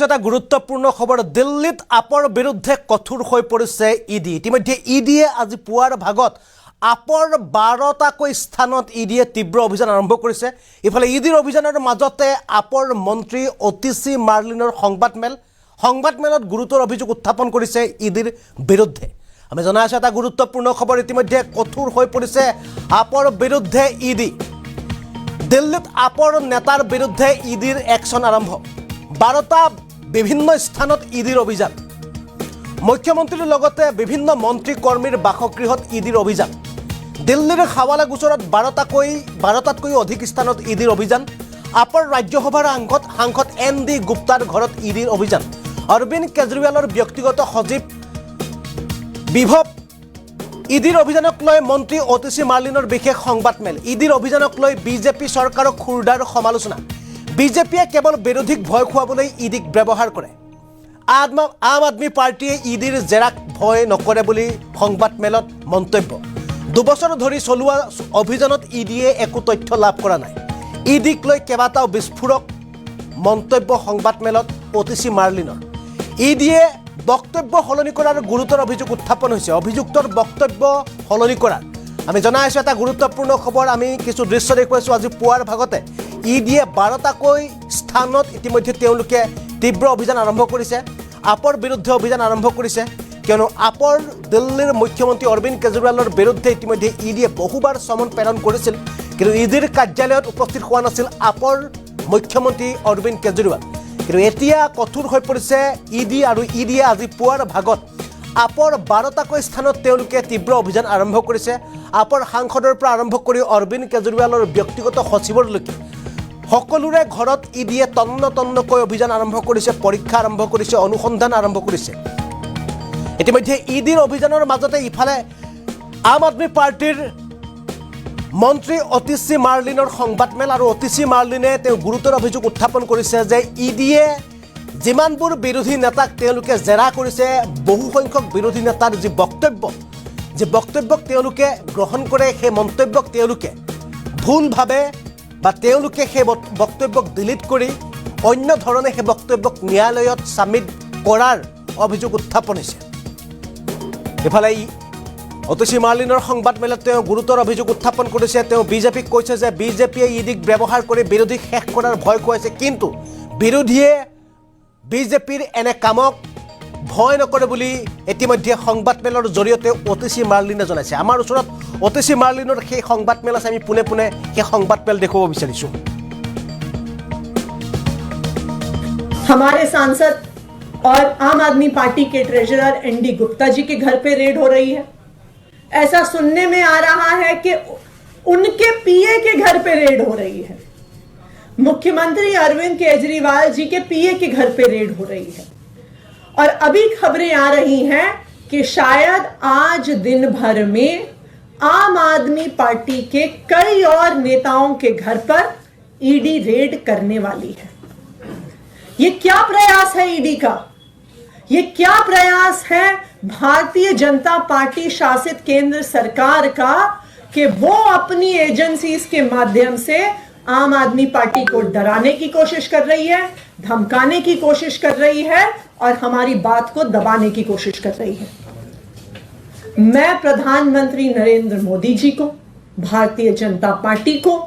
এটা গুৰুত্বপূৰ্ণ খবৰ দিল্লীত আপৰ বিৰুদ্ধে কঠোৰ হৈ পৰিছে ইডি ইতিমধ্যে ইডিয়ে আজি পুৱাৰ ভাগত আপৰ 12টাকৈ স্থানত ইডিয়ে তীব্ৰ অভিযান আৰম্ভ কৰিছে ইফালে ইডিৰ অভিযানৰ মাজতে আপৰ মন্ত্ৰী অতিশী মাৰ্লিনৰ সংবাদমেলত গুৰুতৰ অভিযোগ উত্থাপন কৰিছে ইডিৰ বিৰুদ্ধে আমি জনাইছো এটা গুৰুত্বপূৰ্ণ খবৰ ইতিমধ্যে কঠোৰ হৈ পৰিছে আপৰ বিৰুদ্ধে ইডি দিল্লীত আপৰ নেতাৰ বিৰুদ্ধে ইডিৰ একশন আৰম্ভ 12টা বিভিন্ন স্থানত ইডিৰ অভিযান মুখ্যমন্ত্ৰীৰ লগতে বিভিন্ন মন্ত্ৰী কৰ্মীৰ বাসগৃহত ইডিৰ অভিযান দিল্লীৰ হাৱালা গোচৰত 12টাতকৈ অধিক স্থানত ইডিৰ অভিযান আপৰ ৰাজ্যসভাৰ সাংসদ এন.ডি. গুপ্তাৰ ঘৰত ইডিৰ অভিযান অৰবিন্দ কেজৰিৱালৰ ব্যক্তিগত সচিব বিভৱ ইডিৰ অভিযানক লৈ মন্ত্ৰী অতিশী মাৰ্লিনৰ বিশেষ সংবাদমেল ইডিৰ অভিযানক লৈ বিজেপি চৰকাৰক খুৰদাৰ সমালোচনা বিজেপিয়ে কেৱল বিৰোধীক ভয় খুৱাবলৈ ইডিক ব্যৱহাৰ কৰে আম আদমি পাৰ্টিয়ে ইডিৰ জেৰাক ভয় নকৰে বুলি সংবাদমেলত মন্তব্য দুবছৰ ধৰি চলোৱা অভিযানত ইডিয়ে একো তথ্য লাভ কৰা নাই ইডিক লৈ কেইবাটাও বিস্ফোৰক মন্তব্য সংবাদমেলত অতিশী মাৰ্লিনৰ ইডিয়ে বক্তব্য সলনি কৰাৰ গুৰুতৰ অভিযোগ উত্থাপন হৈছে অভিযুক্তৰ বক্তব্য সলনি কৰাৰ আমি জনাইছো এটা গুৰুত্বপূৰ্ণ খবৰ আমি কিছু দৃশ্য দেখুৱাইছো আজি পুৱাৰ ভাগতে ইডিয়ে 12টাকৈ স্থানত ইতিমধ্যে তেওঁলোকে তীব্ৰ অভিযান আৰম্ভ কৰিছে আপৰ বিৰুদ্ধে অভিযান আৰম্ভ কৰিছে কিয়নো আপৰ দিল্লীৰ মুখ্যমন্ত্ৰী অৰবিন্দ কেজৰিৱালৰ বিৰুদ্ধে ইতিমধ্যে ইডিয়ে বহুবাৰ সমন প্ৰেৰণ কৰিছিল কিন্তু ইডিৰ কাৰ্যালয়ত উপস্থিত হোৱা নাছিল আপৰ মুখ্যমন্ত্ৰী অৰবিন্দ কেজৰিৱাল কিন্তু এতিয়া কঠোৰ হৈ পৰিছে ইডি আৰু ইডিয়ে আজি পুৱাৰ ভাগত আপৰ 12টাকৈ স্থানত তেওঁলোকে তীব্ৰ অভিযান আৰম্ভ কৰিছে আপৰ সাংসদৰ পৰা আৰম্ভ কৰি অৰবিন্দ কেজৰিৱালৰ ব্যক্তিগত সচিবৰলৈকে সকলোৰে ঘৰত ইডিয়ে তন্নকৈ অভিযান আৰম্ভ কৰিছে পৰীক্ষা আৰম্ভ কৰিছে অনুসন্ধান আৰম্ভ কৰিছে ইতিমধ্যে ইডিৰ অভিযানৰ মাজতে ইফালে আম আদমি পাৰ্টিৰ মন্ত্ৰী অতিশী মাৰ্লিনৰ সংবাদমেল আৰু অতিশী মাৰ্লিনে তেওঁ গুৰুতৰ অভিযোগ উত্থাপন কৰিছে যে ইডিয়ে যিমানবোৰ বিৰোধী নেতাক তেওঁলোকে জেৰা কৰিছে বহু সংখ্যক বিৰোধী নেতাৰ যি বক্তব্যক তেওঁলোকে গ্ৰহণ কৰে সেই মন্তব্যক তেওঁলোকে ভুলভাৱে বা তেওঁলোকে সেই বক্তব্যক ডিলিট কৰি অন্য ধৰণে সেই বক্তব্যক ন্যায়ালয়ত সাবমিট কৰাৰ অভিযোগ উত্থাপন হৈছে ইফালে অতিশী মাৰ্লিনৰ সংবাদমেলত তেওঁ গুৰুতৰ অভিযোগ উত্থাপন কৰিছে তেওঁ বিজেপিক কৈছে যে বিজেপিয়ে ইডিক ব্যৱহাৰ কৰি বিৰোধীক শেষ কৰাৰ ভয় খুৱাইছে কিন্তু বিৰোধীয়ে বিজেপিৰ এনে কামক ভয় নকৰে বুলি ইতিমধ্যে সংবাদমেলৰ জৰিয়তে অতিশী মাৰ্লিনে জনাইছে আমাৰ ওচৰত অতিশী মাৰ্লিনৰ সেই সংবাদমেল আছে আমি পুনে সেই সংবাদমেল দেখুৱাব বিচাৰিছো हमारे सांसद और आम आदमी पार्टी के ट्रेजरर एन.डी. गुप्ता जी के घर पे रेड हो रही है ऐसा सुनने में आ रहा है कि उनके पीए के घर पे रेड हो रही है मुख्यमंत्री अरविंद केजरीवाल जी के पीए के घर पे रेड हो रही है और अभी खबरें आ रही हैं कि शायद आज दिन भर में आम आदमी पार्टी के कई और नेताओं के घर पर ईडी रेड करने वाली है ये क्या प्रयास है ईडी का ये क्या प्रयास है भारतीय जनता पार्टी शासित केंद्र सरकार का कि वो अपनी एजेंसीज के माध्यम से आम आदमी पार्टी को डराने की कोशिश कर रही है धमकाने की कोशिश कर रही है और हमारी बात को दबाने की कोशिश कर रही है मैं प्रधानमंत्री नरेंद्र मोदी जी को भारतीय जनता पार्टी को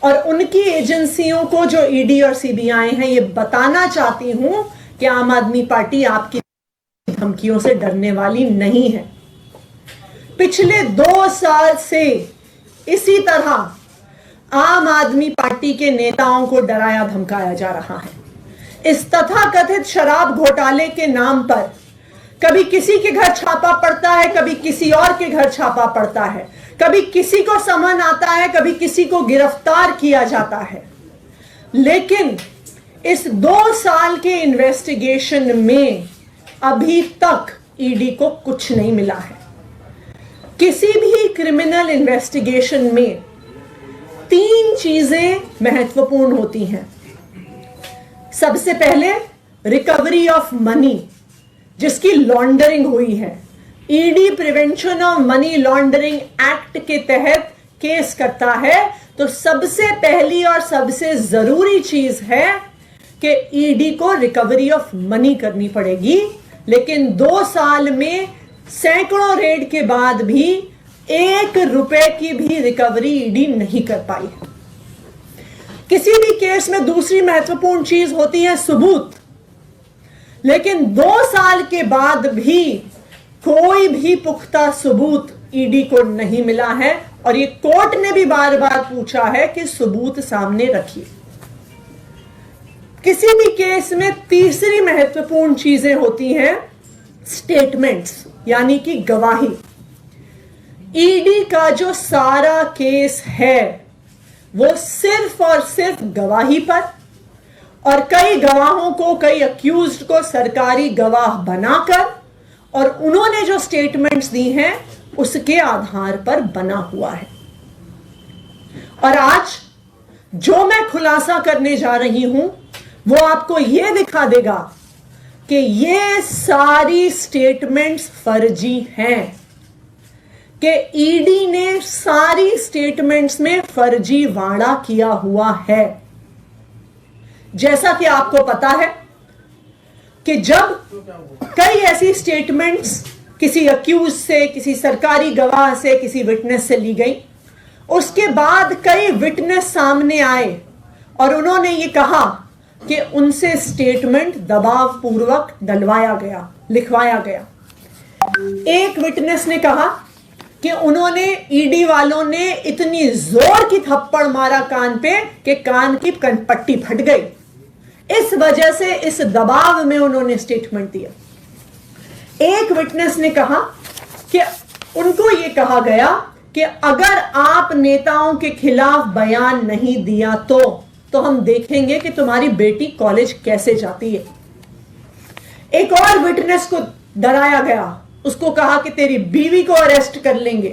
और उनकी एजेंसियों को जो ईडी और सीबीआई हैं ये बताना चाहती हूं कि आम आदमी पार्टी आपकी धमकियों से डरने वाली नहीं है पिछले 2 साल से इसी तरह आम आदमी पार्टी के नेताओं को डराया धमकाया जा रहा है इस तथाकथित शराब घोटाले के नाम पर कभी किसी के घर छापा पड़ता है कभी किसी और के घर छापा पड़ता है कभी किसी को समन आता है कभी किसी को गिरफ्तार किया जाता है लेकिन इस 2 साल के इन्वेस्टिगेशन में अभी तक ईडी को कुछ नहीं मिला है किसी भी क्रिमिनल इन्वेस्टिगेशन में 3 चीजें महत्वपूर्ण होती हैं सबसे पहले रिकवरी ऑफ मनी जिसकी लॉन्ड्रिंग हुई है ED prevention of money laundering act के तहत केस करता है तो सबसे पहली और सबसे जरूरी चीज है कि ईडी को रिकवरी ऑफ मनी करनी पड़ेगी, लेकिन 2 साल में सैकड़ों रेड के बाद भी 1 रुपए की भी रिकवरी ईडी नहीं कर पाई। किसी भी केस में दूसरी महत्वपूर्ण चीज होती है सबूत, लेकिन 2 साल के बाद भी कोई भी पुख्ता सबूत ईडी को नहीं मिला है, और ये कोर्ट ने भी बार बार पूछा है कि सबूत सामने रखिए। किसी भी केस में तीसरी महत्वपूर्ण चीजें होती हैं स्टेटमेंट्स, यानी कि गवाही। ईडी का जो सारा केस है वो सिर्फ और सिर्फ गवाही पर, और कई गवाहों को, कई अक्यूज्ड को सरकारी गवाह बनाकर, और उन्होंने जो स्टेटमेंट्स दी हैं उसके आधार पर बना हुआ है। और आज जो मैं खुलासा करने जा रही हूं वो आपको यह दिखा देगा कि ये सारी स्टेटमेंट्स फर्जी हैं, कि ईडी ने सारी स्टेटमेंट्स में फर्जीवाड़ा किया हुआ है। जैसा कि आपको पता है कि जब कई ऐसी स्टेटमेंट्स किसी अक्यूज से, किसी सरकारी गवाह से, किसी विटनेस से ली गई, उसके बाद कई विटनेस सामने आए और उन्होंने ये कहा कि उनसे स्टेटमेंट दबाव पूर्वक डलवाया गया, लिखवाया गया। एक विटनेस ने कहा कि उन्होंने, ईडी वालों ने इतनी जोर की थप्पड़ मारा कान पे कि कान की पट्टी फट गई, इस वजह से इस दबाव में उन्होंने स्टेटमेंट दिया। एक विटनेस ने कहा कि उनको यह कहा गया कि अगर आप नेताओं के खिलाफ बयान नहीं दिया तो हम देखेंगे कि तुम्हारी बेटी कॉलेज कैसे जाती है। एक और विटनेस को डराया गया, उसको कहा कि तेरी बीवी को अरेस्ट कर लेंगे,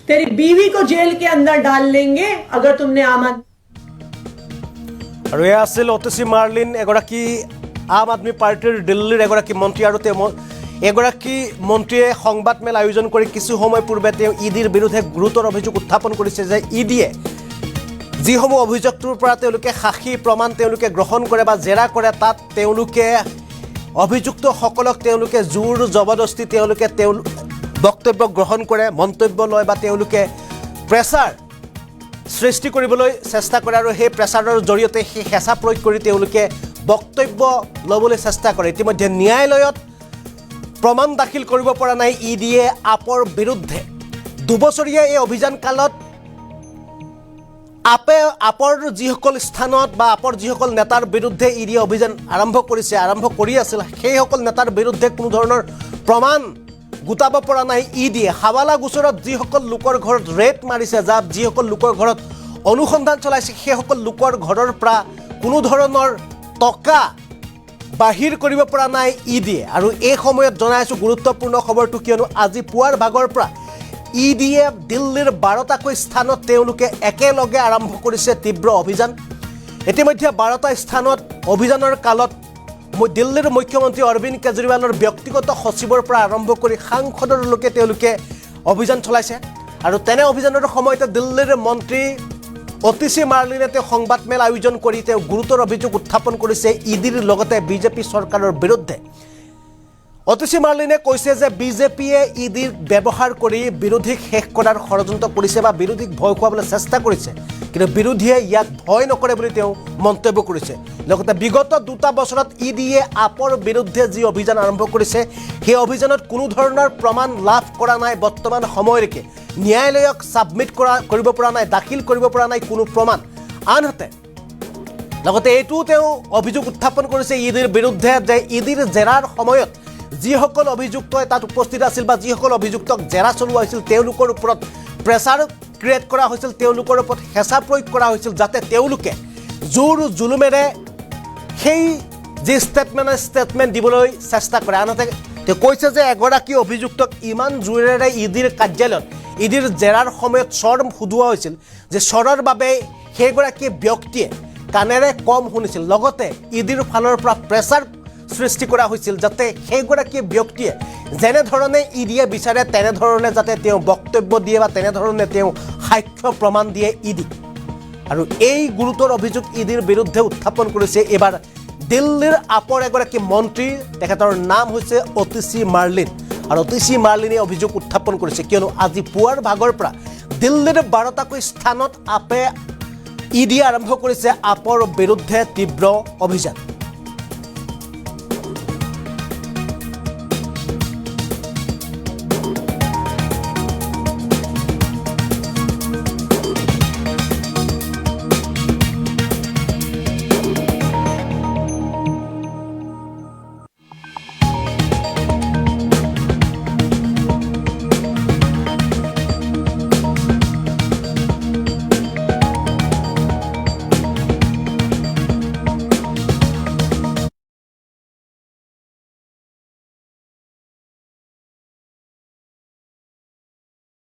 तेरी बीवी को जेल के अंदर डाल लेंगे अगर तुमने আৰু এয়া আছিল অতিশী মাৰ্লিন, এগৰাকী আম আদমি পাৰ্টিৰ দিল্লীৰ এগৰাকী মন্ত্ৰী। আৰু এগৰাকী মন্ত্ৰীয়ে সংবাদমেল আয়োজন কৰি কিছু সময় পূৰ্বে তেওঁ ইডিৰ বিৰুদ্ধে গুৰুতৰ অভিযোগ উত্থাপন কৰিছে যে ইডিয়ে যিসমূহ অভিযোগটোৰ পৰা তেওঁলোকে সাক্ষী প্ৰমাণ তেওঁলোকে গ্ৰহণ কৰে বা জেৰা কৰে, তাত তেওঁলোকে অভিযুক্তসকলক তেওঁলোকে জোৰ জবৰদস্তি তেওঁলোকে বক্তব্য গ্ৰহণ কৰে, মন্তব্য লয় বা তেওঁলোকে প্ৰেছাৰ সৃষ্টি কৰিবলৈ চেষ্টা কৰে, আৰু সেই প্ৰেছাৰৰ জৰিয়তে সেই হেঁচা প্ৰয়োগ কৰি তেওঁলোকে বক্তব্য ল'বলৈ চেষ্টা কৰে। ইতিমধ্যে ন্যায়ালয়ত প্ৰমাণ দাখিল কৰিব পৰা নাই ইডিয়ে আপৰ বিৰুদ্ধে। 2 বছৰীয়া এই অভিযান কালত আপৰ যিসকল স্থানত বা আপৰ যিসকল নেতাৰ বিৰুদ্ধে ইডিয়ে অভিযান আৰম্ভ কৰি আছিল, সেইসকল নেতাৰ বিৰুদ্ধে কোনো ধৰণৰ প্ৰমাণ গোটাব পৰা নাই ইডিয়ে। হাৱালা গোচৰত যিসকল লোকৰ ঘৰত ৰেড মাৰিছে, যিসকল লোকৰ ঘৰত অনুসন্ধান চলাইছে, সেইসকল লোকৰ ঘৰৰ পৰা কোনো ধৰণৰ টকা বাহিৰ কৰিব পৰা নাই ইডিয়ে। আৰু এই সময়ত জনাইছোঁ গুৰুত্বপূৰ্ণ খবৰটো, কিয়নো আজি পুৱাৰ ভাগৰ পৰা ইডিয়ে দিল্লীৰ 12টাকৈ স্থানত তেওঁলোকে একেলগে আৰম্ভ কৰিছে তীব্ৰ অভিযান। ইতিমধ্যে 12টা স্থানত অভিযানৰ কালত দিল্লীৰ মুখ্যমন্ত্ৰী অৰবিন্দ কেজৰিৱালৰ ব্যক্তিগত সচিবৰ পৰা আৰম্ভ কৰি সাংসদলৈকে তেওঁলোকে অভিযান চলাইছে। আৰু তেনে অভিযানৰ সময়তে দিল্লীৰ মন্ত্ৰী অতিশী মাৰ্লিনে তেওঁ সংবাদমেল আয়োজন কৰি তেওঁ গুৰুতৰ অভিযোগ উত্থাপন কৰিছে ইডিৰ লগতে বিজেপি চৰকাৰৰ বিৰুদ্ধে। অতিশী মাৰ্লিনে কৈছে যে বিজেপিয়ে ইডিক ব্যৱহাৰ কৰি বিৰোধীক শেষ কৰাৰ ষড়যন্ত্ৰ কৰিছে বা বিৰোধীক ভয় খুৱাবলৈ চেষ্টা কৰিছে, কিন্তু বিৰোধীয়ে ইয়াক ভয় নকৰে বুলি তেওঁ মন্তব্য কৰিছে। লগতে বিগত 2টা বছৰত ইডিয়ে আপৰ বিৰুদ্ধে যি অভিযান আৰম্ভ কৰিছে, সেই অভিযানত কোনো ধৰণৰ প্ৰমাণ লাভ কৰা নাই বৰ্তমান সময়লৈকে। ন্যায়ালয়ক ছাবমিট কৰিব পৰা নাই, দাখিল কৰিব পৰা নাই কোনো প্ৰমাণ। আনহাতে লগতে এইটোও তেওঁ অভিযোগ উত্থাপন কৰিছে ইডিৰ বিৰুদ্ধে যে ইডিৰ জেৰাৰ সময়ত যিসকল অভিযুক্ত তাত উপস্থিত আছিল বা যিসকল অভিযুক্তক জেৰা চলোৱা হৈছিল, তেওঁলোকৰ ওপৰত প্ৰেছাৰ ক্ৰিয়েট কৰা হৈছিল, তেওঁলোকৰ ওপৰত হেঁচা প্ৰয়োগ কৰা হৈছিল, যাতে তেওঁলোকে জোৰ জুলুমেৰে সেই যি ষ্টেটমেণ্ট দিবলৈ চেষ্টা কৰে। আনহাতে তেওঁ কৈছে যে এগৰাকী অভিযুক্তক ইমান জোৰেৰে ইডিৰ কাৰ্যালয়ত ইডিৰ জেৰাৰ সময়ত স্বৰ সোধোৱা হৈছিল যে স্বৰৰ বাবে সেইগৰাকী ব্যক্তিয়ে কাণেৰে কম শুনিছিল। লগতে ইডিৰ ফালৰ পৰা প্ৰেছাৰ সৃষ্টি কৰা হৈছিল যাতে সেইগৰাকী ব্যক্তিয়ে যেনেধৰণে ইডিয়ে বিচাৰে তেনেধৰণে যাতে তেওঁ বক্তব্য দিয়ে বা তেনেধৰণে তেওঁ সাক্ষ্য প্ৰমাণ দিয়ে ইডি। আৰু এই গুৰুতৰ অভিযোগ ইডিৰ বিৰুদ্ধে উত্থাপন কৰিছে এইবাৰ দিল্লীৰ আপৰ এগৰাকী মন্ত্ৰী তেখেতৰ নাম হৈছে অতিশী মাৰ্লিন আৰু অতিশী মাৰ্লিনে অভিযোগ উত্থাপন কৰিছে কিয়নো আজি পুৱাৰ ভাগৰ পৰা দিল্লীৰ 12টাকৈ স্থানত আপে ইডিয়ে আৰম্ভ কৰিছে আপৰ বিৰুদ্ধে তীব্ৰ অভিযান